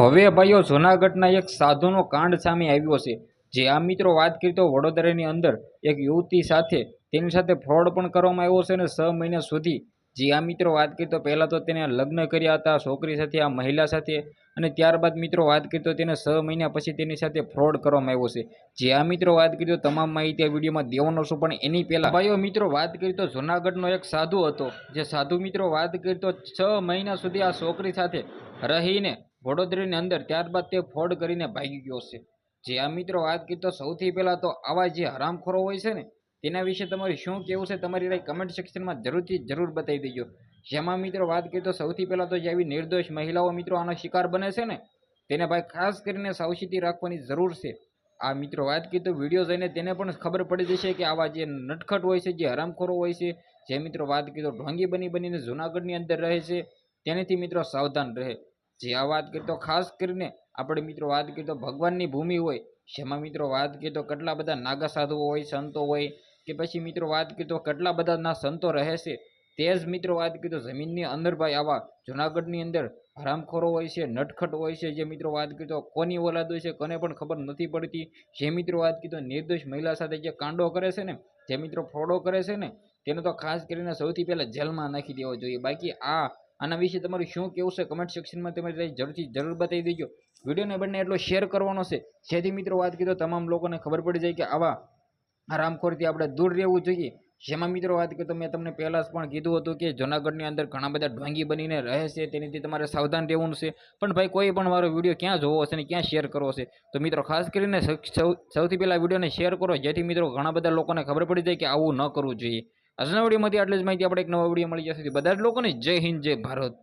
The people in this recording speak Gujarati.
હવે ભાઈઓ જૂનાગઢના એક સાધુનો કાંડ સામે આવ્યો છે। જે આ મિત્રો વાત કરી તો વડોદરાની અંદર એક યુવતી સાથે તેની સાથે ફ્રોડ પણ કરવામાં આવ્યો છે અને 6 મહિના સુધી જે આ મિત્રો વાત કરી તો પહેલાં તો તેને લગ્ન કર્યા હતા છોકરી સાથે, આ મહિલા સાથે, અને ત્યારબાદ મિત્રો વાત કરી તો તેને 6 મહિના પછી તેની સાથે ફ્રોડ કરવામાં આવ્યો છે। જે આ મિત્રો વાત કરી તો તમામ માહિતી આ વિડીયોમાં દેવાનો છું, પણ એની પહેલાં ભાઈઓ મિત્રો વાત કરી તો જૂનાગઢનો એક સાધુ હતો। જે સાધુ મિત્રો વાત કરી તો 6 મહિના સુધી આ છોકરી સાથે રહીને વડોદરાની અંદર ત્યારબાદ તે ફ્રોડ કરીને ભાગી ગયો છે। જે આ મિત્રો વાત કરી તો સૌથી પહેલાં તો આવા જે હરામખોરો હોય છે ને તેના વિશે તમારે શું કહેવું છે તમારી રાય કમેન્ટ સેક્શનમાં જરૂર બતાવી દેજો। જેમાં મિત્રો વાત કરી તો સૌથી પહેલાં તો જે આવી નિર્દોષ મહિલાઓ મિત્રો આનો શિકાર બને છે ને તેને ભાઈ ખાસ કરીને સાવચેતી રાખવાની જરૂર છે। આ મિત્રો વાત કરી તો વિડીયો જોઈને તેને પણ ખબર પડી જશે કે આવા જે નટખટ હોય છે, જે હરામખોરો હોય છે, જે મિત્રો વાત કરી તો ઢોંગી બનીને જૂનાગઢની અંદર રહે છે, તેનાથી મિત્રો સાવધાન રહે। જે આ વાત કરી તો ખાસ કરીને આપણે મિત્રો વાત કરીએ તો ભગવાનની ભૂમિ હોય, જેમાં મિત્રો વાત કરીએ તો કેટલા બધા નાગા સાધુઓ હોય, સંતો હોય, કે પછી મિત્રો વાત કરીએ તો કેટલા બધા સંતો રહે છે। તે જ મિત્રો વાત કરીએ તો જમીનની અંદર ભાઈ આવા જૂનાગઢની અંદર હરામખોરો હોય છે, નટખટ હોય છે, જે મિત્રો વાત કરીએ તો કોની ઓલાદ હોય છે કોને પણ ખબર નથી પડતી। જે મિત્રો વાત કરીએ તો નિર્દોષ મહિલા સાથે જે કાંડો કરે છે ને, જે મિત્રો ફ્રોડો કરે છે ને, તેને તો ખાસ કરીને સૌથી પહેલાં જેલમાં નાખી દેવો જોઈએ। બાકી આના વિશે તમારું શું કહેવું છે કમેન્ટ સેક્શનમાં તમારી જરૂર બતાવી દેજો। વિડીયોને બંને એટલો શેર કરવાનો છે જેથી મિત્રો વાત કરીએ તો તમામ લોકોને ખબર પડી જાય કે આવા હરામખોરથી આપણે દૂર રહેવું જોઈએ। જેમાં મિત્રો વાત કરીએ તો મેં તમને પહેલાં જ પણ કીધું હતું કે જૂનાગઢની અંદર ઘણા બધા ઢોંગી બનીને રહે છે, તેનાથી તમારે સાવધાન રહેવું છે। પણ ભાઈ કોઈ પણ મારો વિડીયો ક્યાં જોવો છે અને ક્યાં શેર કરવો છે, તો મિત્રો ખાસ કરીને સૌથી પહેલાં વિડીયોને શેર કરો જેથી મિત્રો ઘણા બધા લોકોને ખબર પડી જાય કે આવું ન કરવું જોઈએ। આજના વિડીયોમાંથી આટલી જ માહિતી, આપણે એક નવા વિડીયો મળી જશે। બધા જ લોકોને જય હિન્દ, જય ભારત।